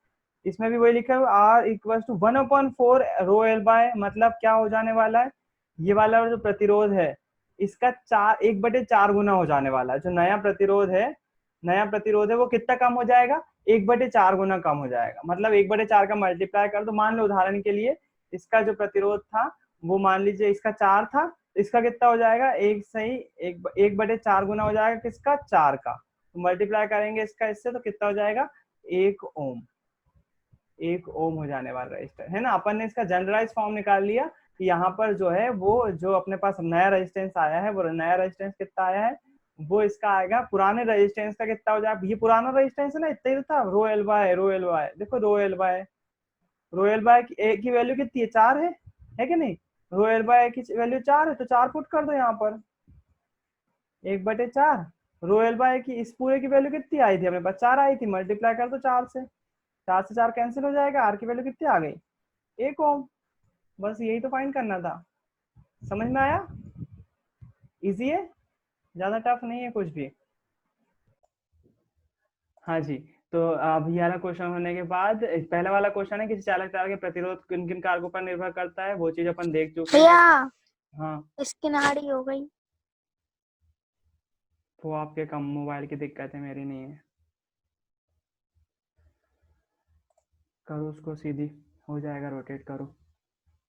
इसमें भी वही लिखा हुआ R equals to 1/4 row L/A। मतलब क्या हो जाने वाला है, ये वाला जो प्रतिरोध है इसका 1/4 गुना हो जाने वाला है। जो नया प्रतिरोध है वो कितना कम हो जाएगा, 1/4 गुना कम हो जाएगा। मतलब 1/4 का मल्टीप्लाई कर दो, मान लो उदाहरण के लिए इसका जो प्रतिरोध था वो मान लीजिए इसका 4 था, तो इसका कितना हो जाएगा, 1/4 गुना हो जाएगा किसका, 4 का। तो मल्टीप्लाई करेंगे इसका इससे, तो कितना हो जाएगा, 1 ओम, 1 ओम हो जाने वाला रजिस्टर है ना। अपन ने इसका जनरलाइज फॉर्म निकाल लिया कि यहाँ पर जो है वो जो अपने पास नया रेजिस्टेंस आया है, वो नया रेजिस्टेंस कितना आया है, वो इसका आएगा पुराने रेजिस्टेंस का कितना हो जाएगा। ये पुराना रेजिस्टेंस है ना, इतना ही था, रो L/A देखो, रो L/A की वैल्यू कितनी है, 4 है कि नहीं, रो L/A की वैल्यू 4 है, तो 4 पुट कर दो यहाँ पर, 1/4 रो L/A की इस पूरे की वैल्यू कितनी आई थी अपने पास, 4 आई थी, मल्टीप्लाई कर दो 4 से, 4 से 4 कैंसिल हो जाएगा, आर की वैल्यू कितनी आ गई, 1 ओम। बस यही तो फाइंड करना था, समझ में आया, इजी है, ज्यादा टफ नहीं है कुछ भी। हाँ जी, तो अब ये वाला क्वेश्चन होने के बाद पहला वाला क्वेश्चन है, किसी चालक तार के प्रतिरोध किन किन कारकों पर निर्भर करता है, वो चीज अपन देख चुके हैं। हाँ, इसकी नाड़ी हो गई। वो आपके कम मोबाइल की दिक्कत है, मेरी नहीं है। करो उसको सीधी, हो जाएगा, रोटेट करो।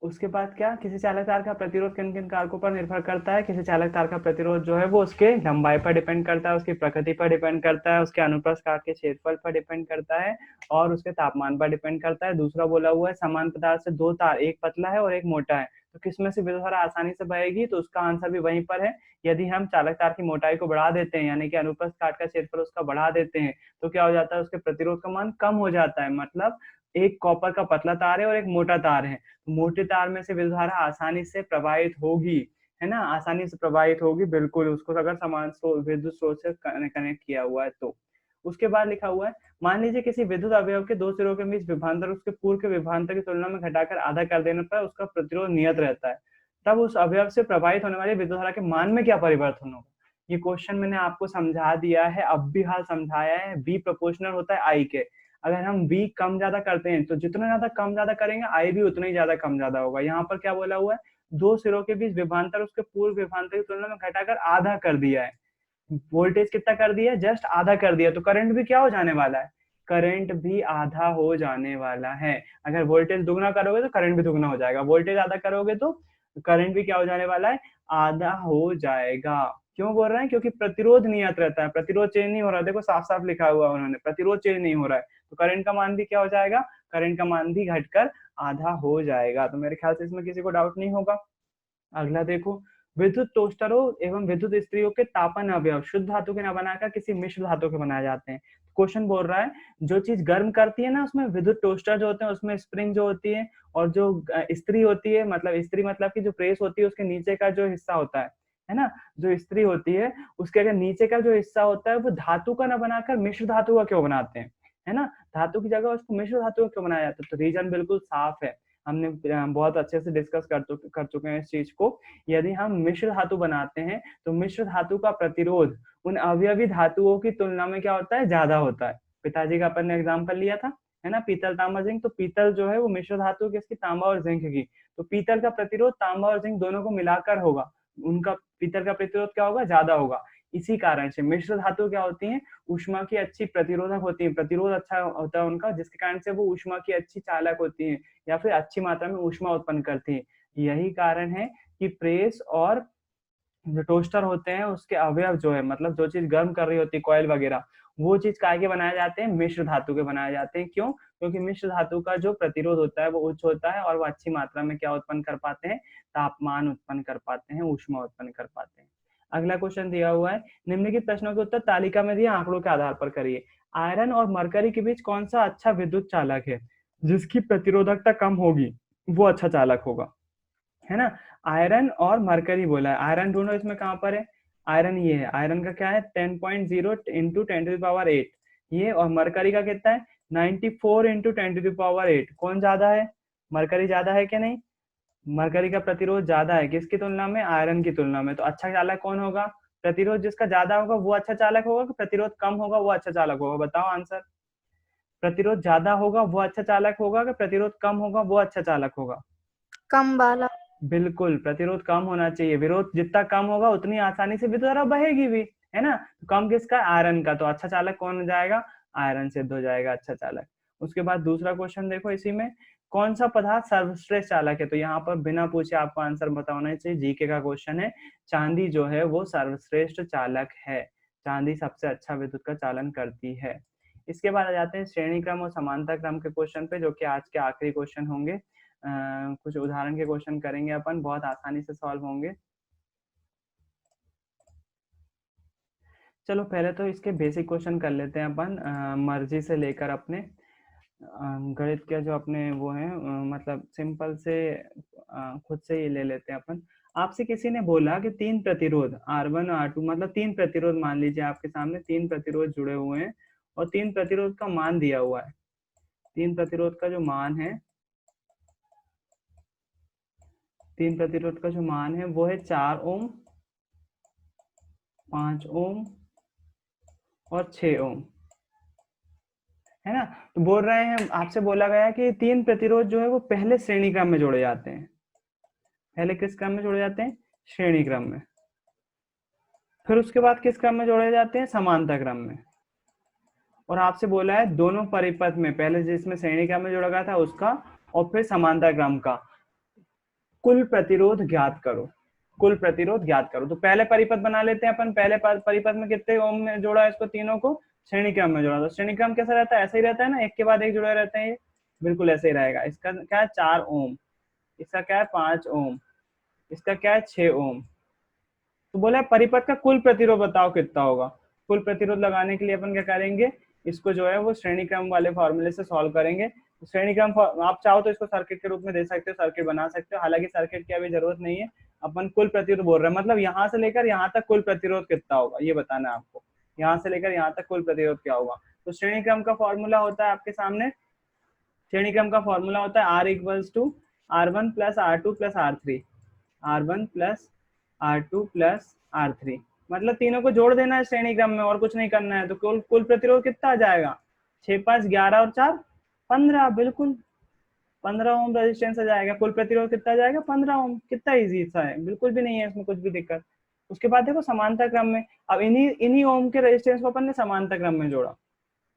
उसके बाद क्या, किसी चालक तार का प्रतिरोध किन किन कारकों पर निर्भर करता है। किसी चालक तार का प्रतिरोध जो है वो उसके लंबाई पर डिपेंड करता है, उसकी प्रकृति पर डिपेंड करता है, उसके अनुप्रस्थ काट के क्षेत्रफल पर डिपेंड करता है, और उसके तापमान पर डिपेंड करता है। दूसरा बोला हुआ है, समान पदार्थ से 2 तार, एक पतला है और एक मोटा है, तो किसमें से विद्युत धारा आसानी से बहेगी, तो उसका आंसर भी वहीं पर है। यदि हम चालक तार की मोटाई को बढ़ा देते हैं, यानी कि अनुप्रस्थ काट का क्षेत्रफल उसका बढ़ा देते हैं, तो क्या हो जाता है, उसके प्रतिरोध का मान कम हो जाता है। मतलब एक कॉपर का पतला तार है और एक मोटा तार है, मोटे तार में से विद्युत धारा आसानी से प्रवाहित होगी, है ना, आसानी से प्रवाहित होगी, बिल्कुल उसको अगर समान विद्युत स्रोत से कनेक्ट किया हुआ है तो। उसके बाद लिखा हुआ है, मान लीजिए किसी विद्युत अवयव के दो सिरों के बीच विभवांतर उसके पूर्व के विभवांतर की तुलना में घटाकर आधा कर देने पर उसका प्रतिरोध नियत रहता है, तब उस अवयव से प्रवाहित होने वाली विद्युत धारा के मान में क्या परिवर्तन होगा। ये क्वेश्चन मैंने आपको समझा दिया है, अब भी हाल समझाया है। V प्रोपोर्शनल होता है I के, अगर हम V कम ज्यादा करते हैं तो जितना ज्यादा कम ज्यादा करेंगे I भी उतना ही ज्यादा कम ज्यादा होगा। यहाँ पर क्या बोला हुआ है, दो सिरों के बीच विभवांतर उसके पूर्व विभवांतर की तुलना में घटाकर आधा कर दिया है। वोल्टेज कितना कर दिया, जस्ट आधा कर दिया, तो करंट भी क्या हो जाने वाला है, करंट भी आधा हो जाने वाला है। अगर वोल्टेज दुगना करोगे तो करंट भी दुगना हो जाएगा, वोल्टेज आधा करोगे तो करंट भी क्या हो जाने वाला है, आधा हो जाएगा। क्यों बोल रहे हैं, क्योंकि प्रतिरोध नियत रहता है, प्रतिरोध चेंज नहीं हो रहा है। देखो साफ साफ लिखा हुआ उन्होंने, प्रतिरोध चेंज नहीं हो रहा है, तो करंट का मान भी क्या हो जाएगा, करंट का मान भी घटकर आधा हो जाएगा। तो मेरे ख्याल से इसमें किसी को डाउट नहीं होगा। अगला देखो, विद्युत टोस्टरों एवं विद्युत इस्त्रियों के तापन अवयव शुद्ध धातु के न बनाकर किसी मिश्र धातु के बनाए जाते हैं। क्वेश्चन बोल रहा है, जो चीज गर्म करती है ना, उसमें विद्युत टोस्टर जो होते हैं उसमें स्प्रिंग जो होती है, और जो इस्त्री होती है, मतलब इस्त्री मतलब की जो प्रेस होती है उसके नीचे का जो हिस्सा होता है ना, जो इस्त्री होती है उसके अगर नीचे का जो हिस्सा होता है वो धातु का न बनाकर मिश्र धातु का क्यों बनाते हैं, है ना, धातु की जगह उसको मिश्र धातु का क्यों बनाया जाता है। तो रीजन बिल्कुल साफ है, हमने बहुत अच्छे से डिस्कस कर चुके हैं इस चीज को। यदि हम मिश्र धातु बनाते हैं तो मिश्र धातु का प्रतिरोध उन अवयवी धातुओं की तुलना में क्या होता है, ज्यादा होता है। पिताजी का अपन ने एग्जाम्पल लिया था, है ना, पीतल तांबा जिंक, तो पीतल जो है वो मिश्र धातु किसकी, तांबा और जिंक की, तो पीतल का प्रतिरोध तांबा और जिंक दोनों को मिलाकर होगा, उनका पीतल का प्रतिरोध क्या होगा, ज्यादा होगा। इसी कारण से मिश्र धातु क्या होती है, ऊष्मा की अच्छी प्रतिरोधक होती है, प्रतिरोध अच्छा होता है उनका, जिसके कारण से वो ऊष्मा की अच्छी चालक होती है या फिर अच्छी मात्रा में ऊष्मा उत्पन्न करती है। यही कारण है कि प्रेस और जो टोस्टर होते हैं उसके अवयव जो है, मतलब जो चीज गर्म कर रही होती है, कॉइल वगैरह, वो चीज काय के बनाए जाते हैं, मिश्र धातु के बनाए जाते हैं। क्यों, क्योंकि मिश्र धातु का जो प्रतिरोध होता है वो उच्च होता है और वो अच्छी मात्रा में क्या उत्पन्न कर पाते हैं, तापमान उत्पन्न कर पाते हैं, ऊष्मा उत्पन्न कर पाते हैं। अगला क्वेश्चन दिया हुआ है, निम्नलिखित प्रश्नों के उत्तर तालिका में दिए आंकड़ों के आधार पर करिए। आयरन और मरकरी के बीच कौन सा अच्छा विद्युत चालक है, जिसकी प्रतिरोधकता कम होगी वो अच्छा चालक होगा, है ना। आयरन और मरकरी बोला है, आयरन ढूंढो, इसमें कहां पर है, आयरन ये है, आयरन का क्या है 10.0 इंटू 10⁸ ये, और मरकरी का कितना है 94 इंटू 10⁸ कौन ज्यादा है, मरकरी ज्यादा है क्या नहीं, मरकरी का प्रतिरोध ज्यादा है किसकी तुलना में, आयरन की तुलना में। तो अच्छा चालक कौन होगा, प्रतिरोध जिसका ज्यादा होगा वो अच्छा चालक होगा कि प्रतिरोध कम होगा वो अच्छा चालक होगा, बताओ आंसर। प्रतिरोध ज्यादा होगा वो अच्छा चालक होगा कि प्रतिरोध कम होगा वो अच्छा चालक होगा, कम वाला। बिल्कुल प्रतिरोध कम होना चाहिए, विरोध जितना कम होगा उतनी आसानी से विद्युत धारा बहेगी भी, है ना। तो कम किसका, आयरन का, तो अच्छा चालक कौन हो जाएगा, आयरन सिद्ध हो जाएगा अच्छा चालक। उसके बाद दूसरा क्वेश्चन देखो, इसी में कौन सा पदार्थ सर्वश्रेष्ठ चालक है, तो यहाँ पर बिना पूछे आपको आंसर बताना चाहिए, जीके का क्वेश्चन है। चांदी जो है वो सर्वश्रेष्ठ चालक है, चांदी सबसे अच्छा विद्युत का चालन करती है। इसके बाद आ जाते हैं श्रेणी क्रम और समानता क्रम के क्वेश्चन पे, जो कि आज के आखिरी क्वेश्चन होंगे। कुछ उदाहरण के क्वेश्चन करेंगे अपन, बहुत आसानी से सॉल्व होंगे। चलो पहले तो इसके बेसिक क्वेश्चन कर लेते हैं अपन, मर्जी से लेकर अपने गणित के जो अपने वो हैं, मतलब सिंपल से खुद से ही ले लेते हैं अपन। आपसे किसी ने बोला कि तीन प्रतिरोध R1 R2, मतलब तीन प्रतिरोध मान लीजिए आपके सामने तीन प्रतिरोध जुड़े हुए हैं और तीन प्रतिरोध का मान दिया हुआ है। तीन प्रतिरोध का जो मान है, तीन प्रतिरोध का जो मान है वो है 4 ओम, 5 ओम और 6 ओम, है ना। तो बोल रहे हैं, आपसे बोला गया कि तीन प्रतिरोध जो है वो पहले श्रेणी क्रम में जोड़े जाते हैं। पहले किस क्रम में जोड़े जाते हैं, श्रेणी क्रम में। फिर उसके बाद किस क्रम में जोड़े जाते हैं, समांतर क्रम में। और आपसे बोला है दोनों परिपथ में, पहले जिसमें श्रेणी क्रम में जोड़ा गया था उसका और फिर समांतर क्रम का कुल प्रतिरोध ज्ञात करो, कुल प्रतिरोध ज्ञात करो। तो पहले परिपथ बना लेते हैं अपन, पहले परिपथ में कितने ओम में जोड़ा है इसको, तीनों को श्रेणी क्रम में जोड़ा। तो श्रेणी क्रम कैसा रहता है, ऐसा ही रहता है ना, एक के बाद एक जुड़े रहते हैं, ये बिल्कुल ऐसे ही रहेगा। इसका क्या है 4 ओम, इसका क्या है 5 ओम, इसका क्या है 6 ओम। तो बोला परिपथ का कुल प्रतिरोध बताओ कितना होगा। कुल प्रतिरोध लगाने के लिए अपन क्या करेंगे, इसको जो है वो श्रेणी क्रम वाले फॉर्मूले से सॉल्व करेंगे। श्रेणी क्रम आप चाहो तो इसको सर्किट के रूप में दे सकते हो, सर्किट बना सकते हो, हालांकि सर्किट की अभी जरूरत नहीं है, अपन कुल प्रतिरोध बोल रहे हैं, मतलब यहाँ से लेकर यहाँ तक कुल प्रतिरोध कितना होगा ये बताना है आपको, यहाँ से लेकर यहाँ तक कुल प्रतिरोध क्या होगा। तो श्रेणी क्रम का फॉर्मूला होता है आपके सामने, श्रेणी क्रम का फॉर्मूला होता है R equals to R1 plus R2 plus R3, R1 plus R2 plus R3, मतलब तीनों को जोड़ देना है श्रेणी क्रम में और कुछ नहीं करना है। तो कुल प्रतिरोध कितना आ जाएगा, 6 5 11 और 4 15, बिल्कुल 15 ओम रेजिस्टेंस आ जाएगा। कुल प्रतिरोध कितना आ जाएगा 15 ओम, कितना इजी सा है, बिल्कुल भी नहीं है इसमें कुछ भी दिक्कत। उसके बाद देखो समांतर क्रम में, अब इन्हीं ओम के रेजिस्टेंस को अपन ने समांतर क्रम में जोड़ा।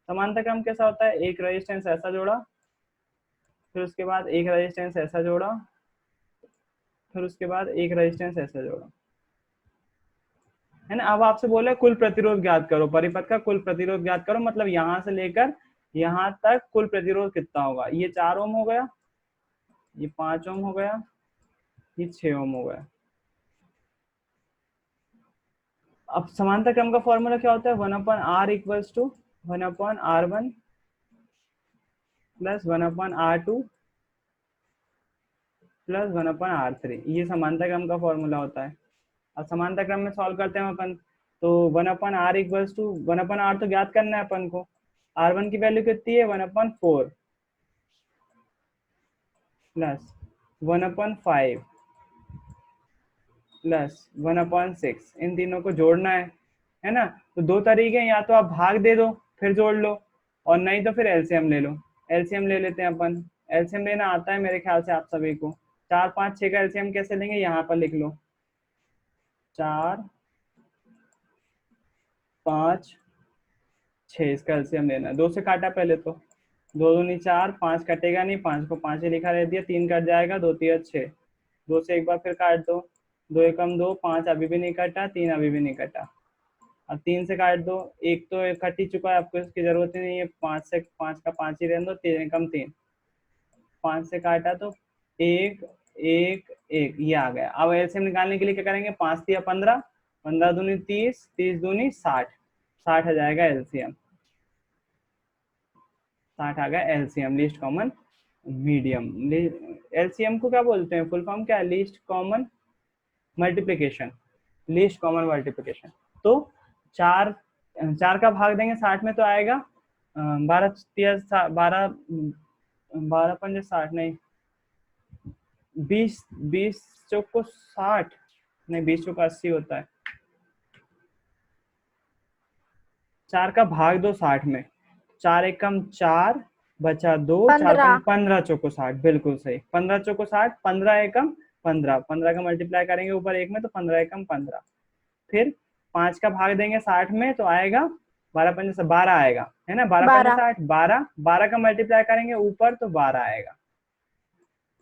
समांतर क्रम कैसा होता है, एक रेजिस्टेंस ऐसा जोड़ा, फिर उसके बाद एक रेजिस्टेंस ऐसा जोड़ा, फिर उसके बाद एक रेजिस्टेंस ऐसा जोड़ा, है ना। अब आपसे बोला कुल प्रतिरोध ज्ञात करो, परिपथ का कुल प्रतिरोध ज्ञात करो, मतलब यहां से लेकर यहां तक कुल प्रतिरोध कितना होगा। ये 4 ओम हो गया, ये 5 ओम हो गया, ये 6 ओम हो गया। अब समांतर क्रम का फॉर्मूला क्या होता है, 1/r equals to 1/r1 plus 1/r2 plus 1/r3, ये समांतर क्रम का फॉर्मूला होता है। अब समांतर क्रम में सॉल्व करते हैं अपन, तो 1/r इक्वल्स टू 1/r तो ज्ञात करना है अपन को, r1 की वैल्यू कितनी है 1/4 प्लस 1/5 प्लस 1/6, इन तीनों को जोड़ना है ना। तो दो तरीके हैं, या तो आप भाग दे दो फिर जोड़ लो, और नहीं तो फिर एलसीएम ले लो। एलसीएम ले लेते हैं अपन, एलसीएम लेना आता है मेरे ख्याल से आप सभी को। 4 5 6 का एलसीएम कैसे लेंगे, यहाँ पर लिख लो 4 5 6, इसका एलसीएम लेना है। 2 से काटा पहले तो, 2 दूनी 4, 5 कटेगा नहीं, 5 को 5 ही लिखा रह दिया, 3 कट जाएगा, 2 3 6, 2 से एक बार फिर काट दो, 2 एकम 2, 5 अभी भी नहीं कटा, 3 अभी भी नहीं कटा। अब 3 से काट दो, एक तो कट ही चुका है, आपको इसकी जरूरत ही नहीं है, 5 से 5 का 5 ही रहने दो, 3 एकम 3, 5 से काटा तो 1 1 1, ये आ गया। अब एलसीएम निकालने के लिए क्या करेंगे, 5 3 15, 15 दूनी 30, 30 दूनी 60, 60 आ जाएगा एलसीएम, 60 आ गया LCM, least common medium. LCM को क्या बोलते हैं, फुल फॉर्म क्या है, least common multiplication, least common multiplication. तो 4 का भाग देंगे 60 में तो आएगा 12 12 12 पंजे 60 नहीं, 20 चौको 60 नहीं, 20 चौको 80 होता है। 4 का भाग दो 60 में, 4 एकम 4 बचा 2, 4 15 चौको 60, बिल्कुल सही, 15 चौको 60, 15 एकम 15, 15 का मल्टीप्लाई करेंगे ऊपर एक में तो 15 एकम 15, फिर 5 का भाग देंगे 60 में तो आएगा 12 पंजे से 12 आएगा, है ना, 12 पंजे 60, 12, 12 का मल्टीप्लाई करेंगे ऊपर तो 12 आएगा,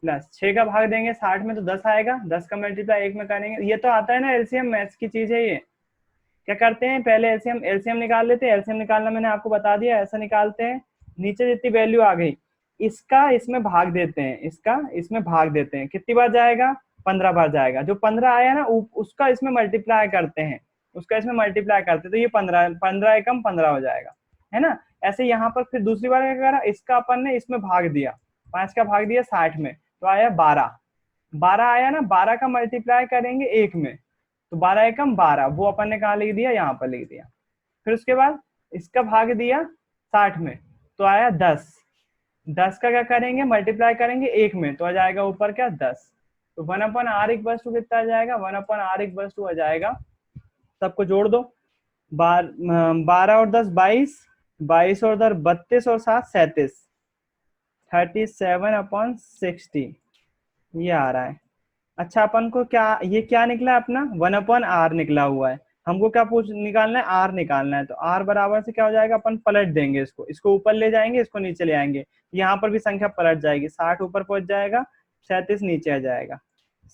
प्लस 6 का भाग देंगे 60 में तो 10 आएगा, 10 का मल्टीप्लाई एक में करेंगे, ये तो आता है ना एलसीएम, मैथ्स की चीज है ये। क्या करते हैं, पहले एलसीएम निकाल लेते हैं, एलसीएम निकालना मैंने आपको बता दिया, ऐसा निकालते हैं, नीचे जितनी वैल्यू आ गई इसका इसमें भाग देते हैं, इसका इसमें भाग देते हैं, कितनी बार जाएगा 15 बार जाएगा, जो 15 आया ना उसका इसमें मल्टीप्लाई करते हैं, उसका इसमें मल्टीप्लाई करते हैं, तो ये 15 एकम 15 हो जाएगा, है ना। ऐसे यहाँ पर फिर दूसरी बार क्या करा, इसका अपन ने इसमें भाग दिया, 5 का भाग दिया 60 में तो आया 12, 12 आया ना, 12 का मल्टीप्लाई करेंगे एक में तो 12 एकम 12, वो अपन ने कहा लिख दिया, यहाँ पर लिख दिया। फिर उसके बाद इसका भाग दिया 60 में तो आया 10, 10 का क्या करेंगे, मल्टीप्लाई करेंगे एक में तो आ जाएगा ऊपर क्या 10, तो 1/r इक्वल्स टू कितना आ जाएगा, 1/r इक्वल्स टू आ जाएगा, सबको जोड़ दो, 12 और 10 22, 22 और 10 32 और 7 37, 37/60 ये आ रहा है। अच्छा अपन को क्या ये क्या निकला है अपना 1/r निकला हुआ है, हमको क्या निकालना है, r निकालना है, तो r बराबर से क्या हो जाएगा, अपन पलट देंगे, इसको ऊपर ले जाएंगे, इसको नीचे ले आएंगे, यहाँ पर भी संख्या पलट जाएगी, 60 ऊपर पहुंच जाएगा, 37 नीचे आ जाएगा,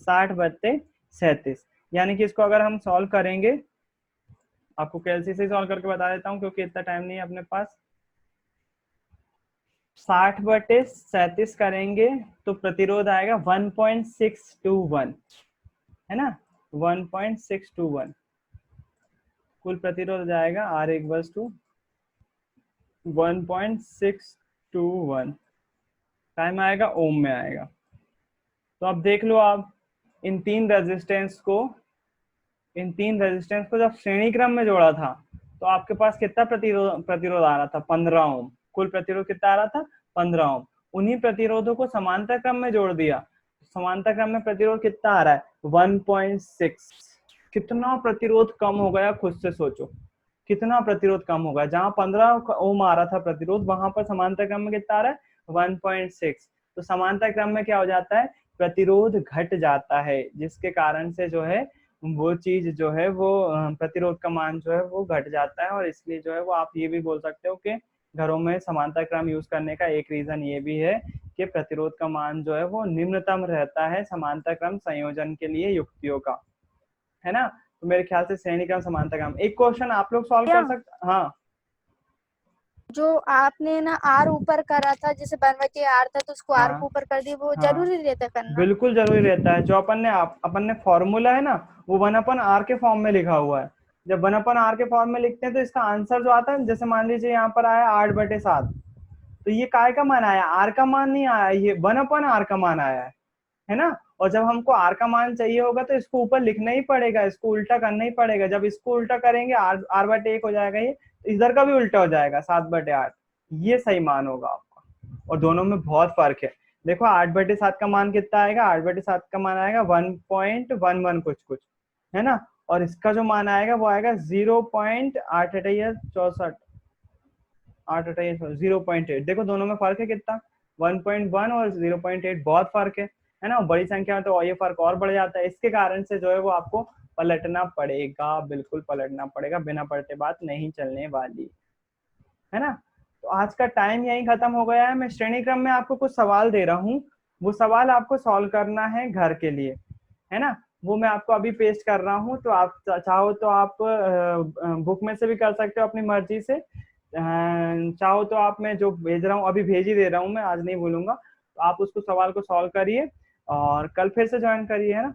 60/37, यानी कि इसको अगर हम सॉल्व करेंगे, आपको कैलसी से सॉल्व करके बता देता हूँ क्योंकि इतना टाइम नहीं है अपने पास, 60/37 करेंगे तो प्रतिरोध आएगा 1.621, है ना, 1.621 कुल प्रतिरोध जाएगा R इक्वल्स टू 1.621, टाइम आएगा ओम में आएगा। तो अब देख लो आप इन तीन रेजिस्टेंस को जब श्रेणी क्रम में जोड़ा था तो आपके पास कितना प्रतिरोध आ रहा था? 15 ओम। कुल प्रतिरोध कितना आ रहा था? 15 ओम। उन्हीं प्रतिरोधों को समांतर क्रम में जोड़ दिया, समांतर क्रम में प्रतिरोध कितना आ रहा है? 1.6। कितना प्रतिरोध कम हो गया, खुद से सोचो, कितना प्रतिरोध कम होगा। जहां 15 ओम आ रहा था प्रतिरोध, वहां पर समांतर क्रम में कितना आ रहा है? 1.6। तो समांतर क्रम में क्या हो जाता है? प्रतिरोध घट जाता है, जिसके कारण से जो है वो चीज जो है वो प्रतिरोध का मान जो है वो घट जाता है। और इसलिए जो है वो आप ये भी बोल सकते हो कि घरों में समांतर क्रम यूज करने का एक रीजन ये भी है कि प्रतिरोध का मान जो है वो निम्नतम रहता है समांतर क्रम संयोजन के लिए युक्तियों का, है ना। तो मेरे ख्याल से श्रेणी क्रम समांतर क्रम एक क्वेश्चन आप लोग सॉल्व कर सकते। हाँ, जो आपने ना आर ऊपर करा था, जैसे 1/r था तो उसको आर हाँ, को ऊपर कर दिया, वो हाँ, जरूरी रहता करना? बिल्कुल जरूरी रहता है। जो अपन ने फॉर्मूला है ना, वो 1/r के फॉर्म में लिखा हुआ है। जब 1/r के फॉर्म में लिखते हैं तो इसका आंसर जो आता है, जैसे मान लीजिए यहाँ पर आया 8/7, तो ये काय का मान आया? आर का मान नहीं आया, ये 1/r का मान आया है ना। और जब हमको आर का मान चाहिए होगा तो इसको ऊपर लिखना ही पड़ेगा, इसको उल्टा करना ही पड़ेगा। जब इसको उल्टा करेंगे r/1 हो जाएगा, ये इधर का भी उल्टा हो जाएगा 7/8। ये सही मान होगा आपका। और दोनों में बहुत फर्क है। देखो 8/7 का मान कितना आएगा? 8/7 का मान आएगा 1.11 कुछ है ना। और इसका जो मान आएगा वो आएगा 0.8 देखो दोनों में फर्क है कितना? 1.1 और 0.8 बहुत फर्क है ना। बड़ी संख्या में तो ये फर्क और बढ़ जाता है। इसके कारण से जो है वो आपको पलटना पड़ेगा, बिल्कुल पलटना पड़ेगा, बिना पलटे बात नहीं चलने वाली, है ना। तो आज का टाइम यही खत्म हो गया है। मैं श्रेणी क्रम में आपको कुछ सवाल दे रहा हूँ, वो सवाल आपको सॉल्व करना है घर के लिए, है ना। वो मैं आपको अभी पेस्ट कर रहा हूँ, तो आप चाहो तो आप बुक में से भी कर सकते हो अपनी मर्जी से। चाहो तो आप, मैं जो भेज रहा हूँ अभी भेज ही दे रहा हूँ, मैं आज नहीं भूलूंगा। तो आप उसको सवाल को सॉल्व करिए और कल फिर से ज्वाइन करिए, है ना।